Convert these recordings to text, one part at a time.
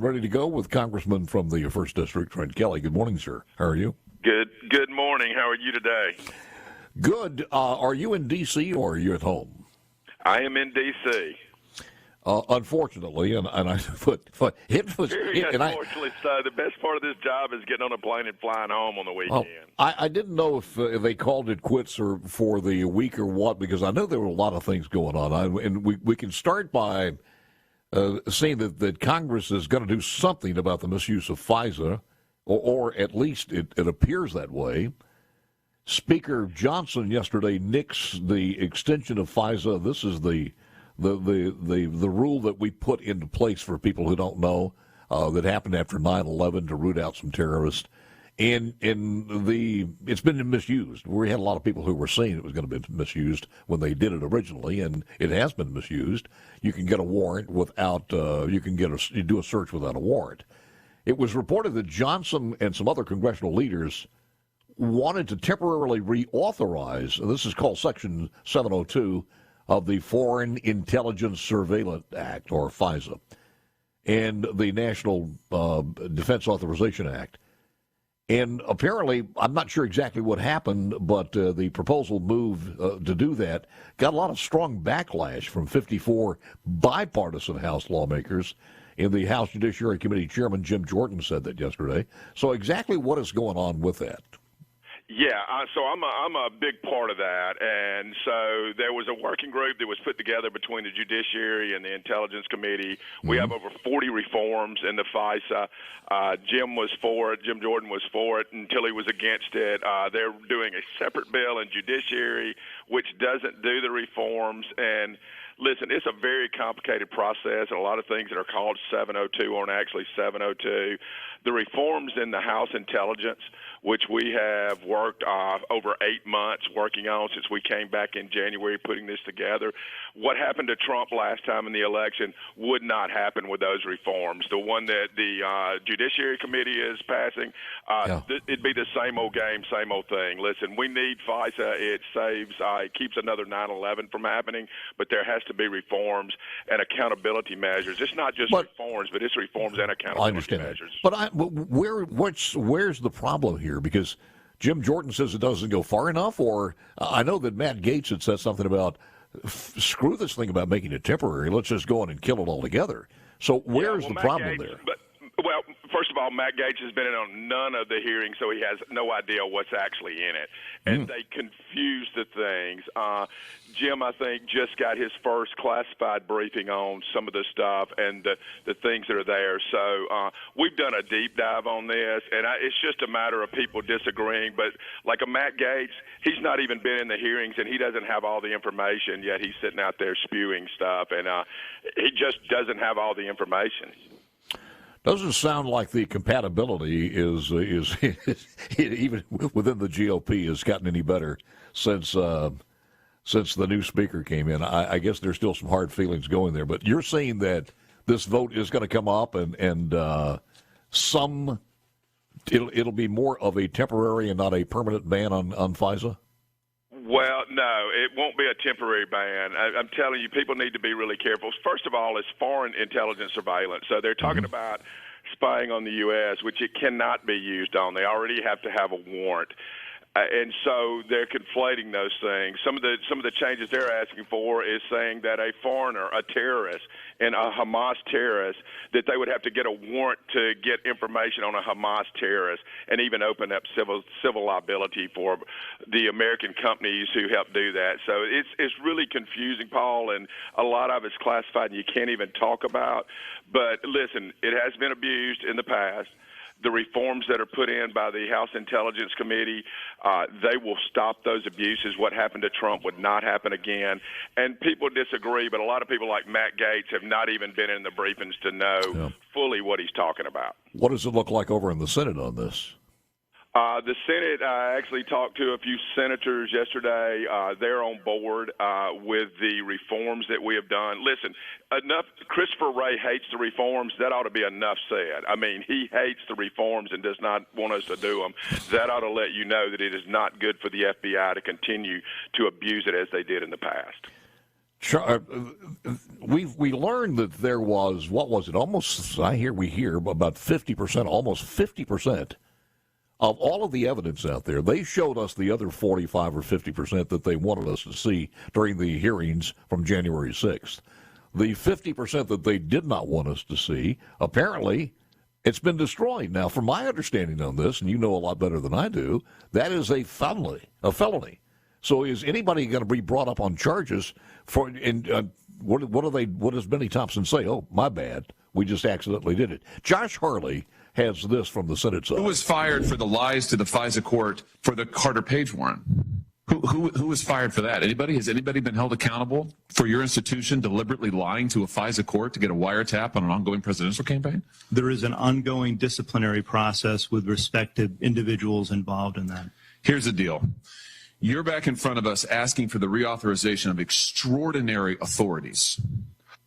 Ready to go with Congressman from the 1st District, Trent Kelly. Good morning, sir. How are you? Good morning. How are you today? Good. Are you in D.C. or are you at home? I am in D.C. Unfortunately, and I but it was. Unfortunately, so the best part of this job is getting on a plane and flying home on the weekend. I didn't know if they called it quits or for the week or what, because I know there were a lot of things going on, and we can start by saying that Congress is going to do something about the misuse of FISA, or at least it appears that way. Speaker Johnson yesterday nixed the extension of FISA. This is the rule that we put into place for people who don't know that happened after 9/11 to root out some terrorists. And it's been misused. We had a lot of people who were saying it was going to be misused when they did it originally, and it has been misused. You can get a warrant without you do a search without a warrant. It was reported that Johnson and some other congressional leaders wanted to temporarily reauthorize. This is called Section 702 of the Foreign Intelligence Surveillance Act, or FISA, and the National Defense Authorization Act. And apparently, I'm not sure exactly what happened, but the proposal move to do that got a lot of strong backlash from 54 bipartisan House lawmakers. In the House Judiciary Committee, Chairman Jim Jordan said that yesterday. So exactly what is going on with that? Yeah, so I'm a big part of that, and so there was a working group that was put together between the Judiciary and the Intelligence Committee. We have over 40 reforms in the FISA. Jim was for it. Jim Jordan was for it until he was against it. They're doing a separate bill in Judiciary which doesn't do the reforms. And listen, it's a very complicated process, and a lot of things that are called 702 aren't actually 702. The reforms in the House Intelligence, which we have worked over 8 months working on since we came back in January putting this together. What happened to Trump last time in the election would not happen with those reforms. The one that the Judiciary Committee is passing, it'd be the same old game, same old thing. Listen, we need FISA. It saves, it keeps another 9/11 from happening, but there has to be reforms and accountability measures. It's not just reforms, but it's reforms and accountability measures. But where's the problem here? Because Jim Jordan says it doesn't go far enough, or I know that Matt Gaetz had said something about screw this thing about making it temporary. Let's just go in and kill it altogether. So where's the problem there? Well, first of all, Matt Gaetz has been in on none of the hearings, so he has no idea what's actually in it. And they confuse the things. Jim, I think, just got his first classified briefing on some of the stuff and the things that are there. So we've done a deep dive on this, and it's just a matter of people disagreeing. But like a Matt Gaetz, he's not even been in the hearings, and he doesn't have all the information, yet he's sitting out there spewing stuff, and he just doesn't have all the information. Doesn't sound like the compatibility is even within the GOP has gotten any better since the new speaker came in. I guess there's still some hard feelings going there. But you're saying that this vote is going to come up and it'll be more of a temporary and not a permanent ban on FISA? Well, no, it won't be a temporary ban. I'm telling you, people need to be really careful. First of all, it's foreign intelligence surveillance. So they're talking about spying on the U.S., which it cannot be used on. They already have to have a warrant. And so they're conflating those things. Some of the changes they're asking for is saying that a foreigner, a terrorist, and a Hamas terrorist, that they would have to get a warrant to get information on a Hamas terrorist and even open up civil liability for the American companies who help do that. So it's really confusing, Paul, and a lot of it's classified and you can't even talk about. But listen, it has been abused in the past. The reforms that are put in by the House Intelligence Committee, they will stop those abuses. What happened to Trump would not happen again. And people disagree, but a lot of people like Matt Gaetz have not even been in the briefings to know fully what he's talking about. What does it look like over in the Senate on this? The Senate, I actually talked to a few senators yesterday. They're on board with the reforms that we have done. Listen, Christopher Wray hates the reforms. That ought to be enough said. I mean, he hates the reforms and does not want us to do them. That ought to let you know that it is not good for the FBI to continue to abuse it as they did in the past. We learned that there was, what was it, almost, we hear about 50%, almost 50% of all of the evidence out there. They showed us the other 45 or 50% that they wanted us to see during the hearings from January 6th. The 50% that they did not want us to see, apparently, it's been destroyed. Now, from my understanding on this, and you know a lot better than I do, that is a felony. So is anybody going to be brought up on charges for? And what does Benny Thompson say? Oh, my bad. We just accidentally did it. Josh Harley has this from the Senate side. Who was fired for the lies to the FISA court for the Carter Page warrant? Who was fired for that? Anybody? Has anybody been held accountable for your institution deliberately lying to a FISA court to get a wiretap on an ongoing presidential campaign? There is an ongoing disciplinary process with respect to individuals involved in that. Here's the deal. You're back in front of us asking for the reauthorization of extraordinary authorities.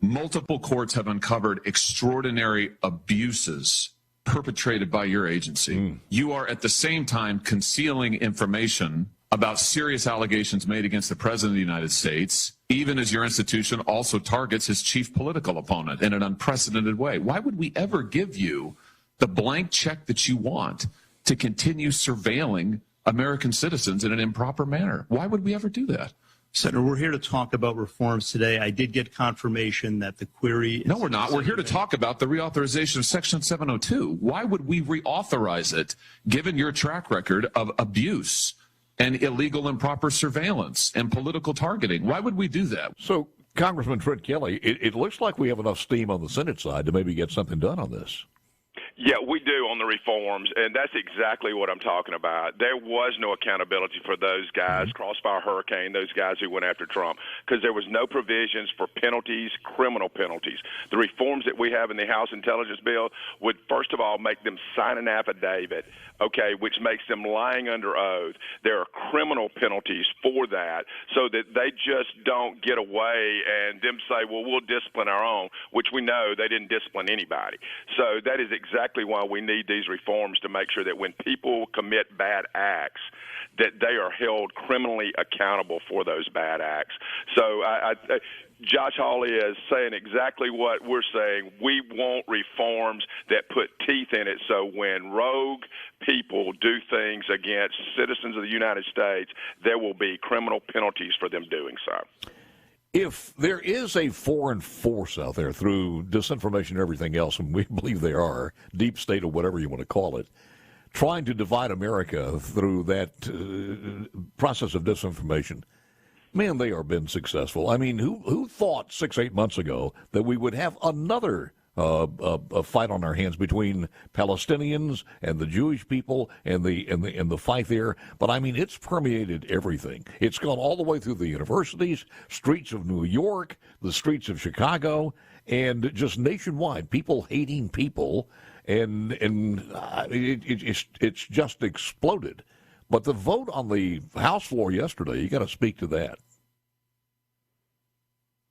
Multiple courts have uncovered extraordinary abuses perpetrated by your agency. You are at the same time concealing information about serious allegations made against the President of the United States, even as your institution also targets his chief political opponent in an unprecedented way. Why would we ever give you the blank check that you want to continue surveilling American citizens in an improper manner? Why would we ever do that? Senator, we're here to talk about reforms today. I did get confirmation that the query... No, we're not. We're here to talk about the reauthorization of Section 702. Why would we reauthorize it, given your track record of abuse and illegal improper surveillance and political targeting? Why would we do that? So, Congressman Trent Kelly, it looks like we have enough steam on the Senate side to maybe get something done on this. Yeah, we do on the reforms, and that's exactly what I'm talking about. There was no accountability for those guys, Crossfire Hurricane, those guys who went after Trump, because there was no provisions for penalties, criminal penalties. The reforms that we have in the House Intelligence Bill would, first of all, make them sign an affidavit, okay, which makes them lying under oath. There are criminal penalties for that so that they just don't get away and them say, well, we'll discipline our own, which we know they didn't discipline anybody. So that is exactly why we need these reforms, to make sure that when people commit bad acts, that they are held criminally accountable for those bad acts. So Josh Hawley is saying exactly what we're saying. We want reforms that put teeth in it, so when rogue people do things against citizens of the United States, there will be criminal penalties for them doing so. If there is a foreign force out there through disinformation and everything else, and we believe there are, deep state or whatever you want to call it, trying to divide America through that process of disinformation, man, they are been successful. I mean, who thought 6-8 months ago that we would have another a fight on our hands between Palestinians and the Jewish people and the fight there? But I mean, it's permeated everything. It's gone all the way through the universities, streets of New York, the streets of Chicago, and just nationwide, people hating people, and it's just exploded. But the vote on the House floor yesterday, you got to speak to that.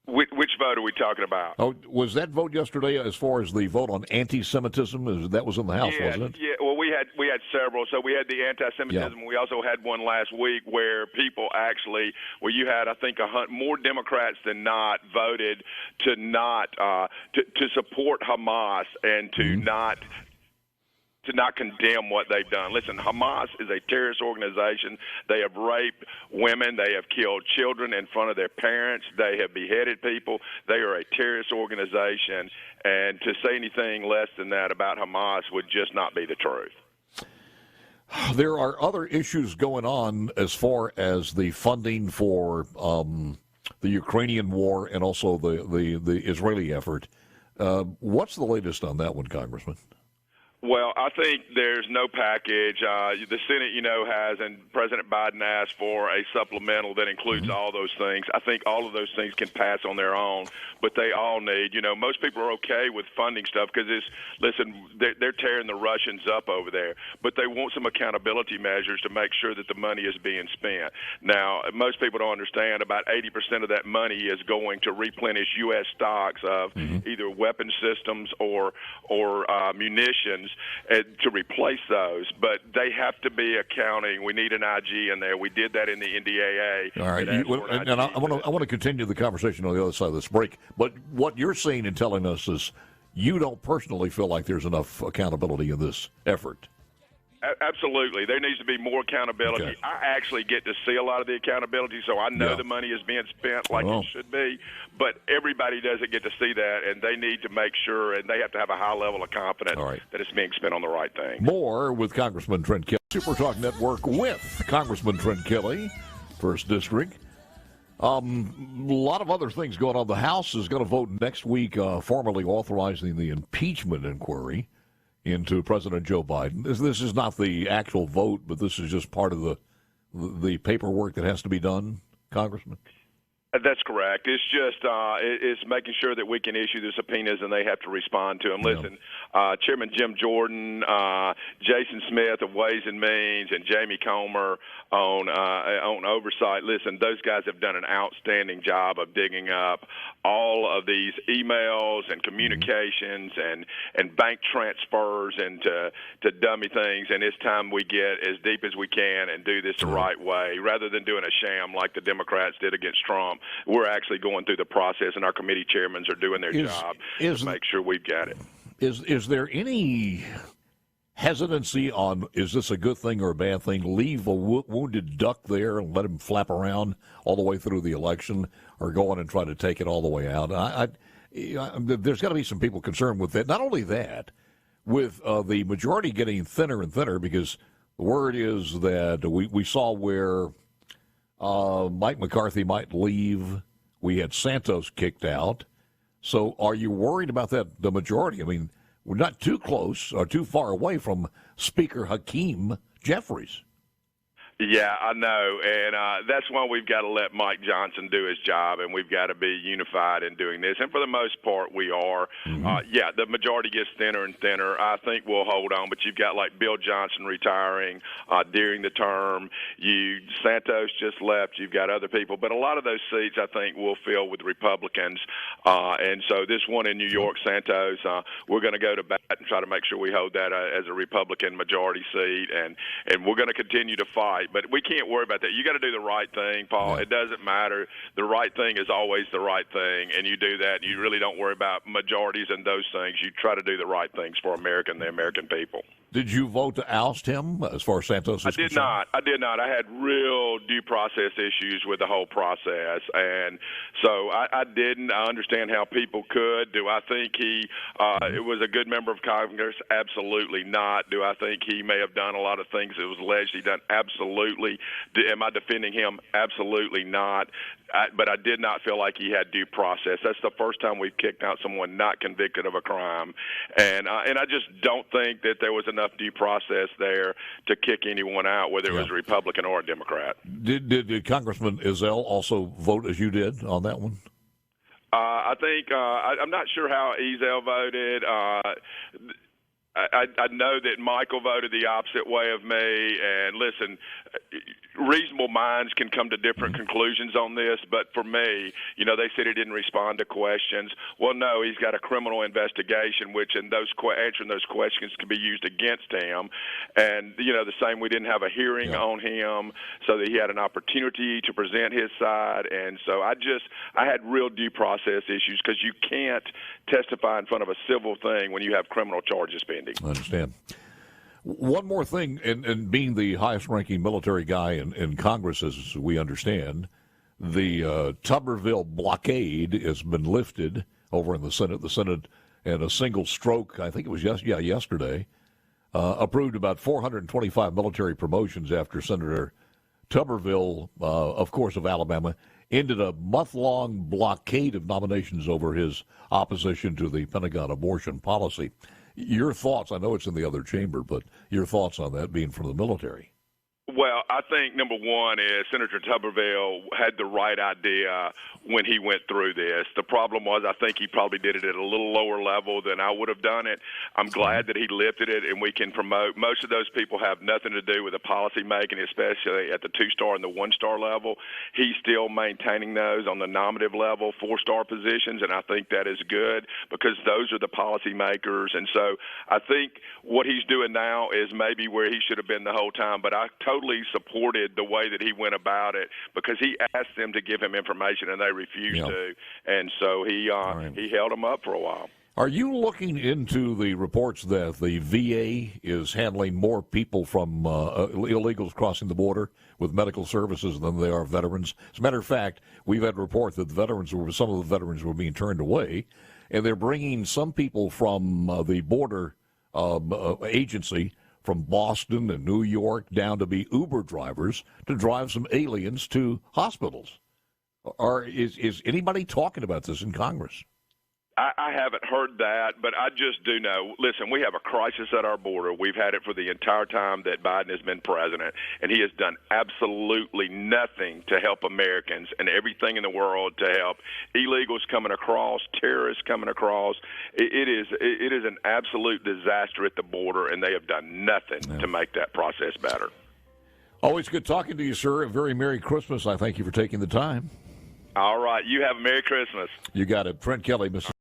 Which vote are we talking about? Oh, was that vote yesterday as far as the vote on anti-Semitism? That was in the House, wasn't it? Yeah. Well, we had several. So we had the anti-Semitism. Yeah. We also had one last week where people actually, you had, I think, more Democrats than not voted to not to support Hamas and to not condemn what they've done. Listen, Hamas is a terrorist organization. They have raped women. They have killed children in front of their parents. They have beheaded people. They are a terrorist organization. And to say anything less than that about Hamas would just not be the truth. There are other issues going on as far as the funding for the Ukrainian war and also the Israeli effort. What's the latest on that one, Congressman? Well, I think there's no package. The Senate, has, and President Biden asked for a supplemental that includes all those things. I think all of those things can pass on their own, but they all need, most people are okay with funding stuff because they're tearing the Russians up over there, but they want some accountability measures to make sure that the money is being spent. Now, most people don't understand about 80% of that money is going to replenish U.S. stocks of either weapon systems or munitions to replace those, but they have to be accounting. We need an IG in there. We did that in the NDAA. All right, I want to continue the conversation on the other side of this break, but what you're saying and telling us is you don't personally feel like there's enough accountability in this effort. Absolutely. There needs to be more accountability. Okay. I actually get to see a lot of the accountability, so I know the money is being spent like it should be, but everybody doesn't get to see that, and they need to make sure, and they have to have a high level of confidence that it's being spent on the right thing. More with Congressman Trent Kelly. SuperTalk Network with Congressman Trent Kelly, 1st District. A lot of other things going on. The House is going to vote next week formally authorizing the impeachment inquiry into President Joe Biden. This is not the actual vote, but this is just part of the paperwork that has to be done, Congressman? That's correct. It's just it's making sure that we can issue the subpoenas and they have to respond to them. Yeah. Listen, Chairman Jim Jordan, Jason Smith of Ways and Means, and Jamie Comer on oversight. Listen, those guys have done an outstanding job of digging up all of these emails and communications and bank transfers and to dummy things. And it's time we get as deep as we can and do this the right way, rather than doing a sham like the Democrats did against Trump. We're actually going through the process, and our committee chairmen are doing their job to make sure we've got it. Is there any hesitancy on, is this a good thing or a bad thing? Leave a wounded duck there and let him flap around all the way through the election, or go on and try to take it all the way out? There's got to be some people concerned with that. Not only that, with the majority getting thinner and thinner, because the word is that we saw where Mike McCarthy might leave. We had Santos kicked out. So are you worried about that, the majority? I mean, we're not too close or too far away from Speaker Hakeem Jeffries. Yeah, I know, and that's why we've got to let Mike Johnson do his job, and we've got to be unified in doing this. And for the most part, we are. The majority gets thinner and thinner. I think we'll hold on, but you've got like Bill Johnson retiring during the term. Santos just left. You've got other people, but a lot of those seats I think will fill with Republicans. And so this one in New York, Santos, we're going to go to bat and try to make sure we hold that as a Republican majority seat, and we're going to continue to fight. But we can't worry about that. You got to do the right thing, Paul. Yeah. It doesn't matter. The right thing is always the right thing, and you do that. You really don't worry about majorities and those things. You try to do the right things for America and the American people. Did you vote to oust him as far as Santos is concerned? I did not. I had real due process issues with the whole process, and so I didn't. I understand how people could. Do I think he it was a good member of Congress? Absolutely not. Do I think he may have done a lot of things that was alleged he done? Absolutely. Am I defending him? Absolutely not. But I did not feel like he had due process. That's the first time we've kicked out someone not convicted of a crime, and I just don't think that there was enough due process there to kick anyone out, whether it was a Republican or a Democrat. Did Congressman Ezell also vote as you did on that one? I think I'm not sure how Ezell voted. I know that Michael voted the opposite way of me, and listen, reasonable minds can come to different conclusions on this, but for me, they said he didn't respond to questions. Well, no, he's got a criminal investigation, which answering those questions can be used against him, and, the same, we didn't have a hearing on him so that he had an opportunity to present his side, and so I had real due process issues, because you can't testify in front of a civil thing when you have criminal charges pending. I understand. One more thing, and being the highest-ranking military guy in Congress, as we understand, the Tuberville blockade has been lifted over in the Senate. The Senate, in a single stroke, I think it was yesterday, approved about 425 military promotions after Senator Tuberville, of course, of Alabama, ended a month-long blockade of nominations over his opposition to the Pentagon abortion policy. Your thoughts, I know it's in the other chamber, but your thoughts on that being from the military. Well, I think number one is Senator Tuberville had the right idea when he went through this. The problem was I think he probably did it at a little lower level than I would have done it. I'm glad that he lifted it and we can promote. Most of those people have nothing to do with the policy making, especially at the 2-star and the 1-star level. He's still maintaining those on the nominative level, 4-star positions, and I think that is good because those are the policy makers. And so I think what he's doing now is maybe where he should have been the whole time, but I totally supported the way that he went about it because he asked them to give him information and they refused to, and so he held them up for a while. Are you looking into the reports that the VA is handling more people from illegals crossing the border with medical services than they are veterans? As a matter of fact, we've had reports that some of the veterans were being turned away, and they're bringing some people from the border agency from Boston and New York down to be Uber drivers to drive some aliens to hospitals. Is anybody talking about this in Congress? I haven't heard that, but I just do know. Listen, we have a crisis at our border. We've had it for the entire time that Biden has been president, and he has done absolutely nothing to help Americans and everything in the world to help illegals coming across, terrorists coming across. It is an absolute disaster at the border, and they have done nothing to make that process better. Always good talking to you, sir. A very Merry Christmas. I thank you for taking the time. All right. You have a Merry Christmas. You got it. Trent Kelly, Mr.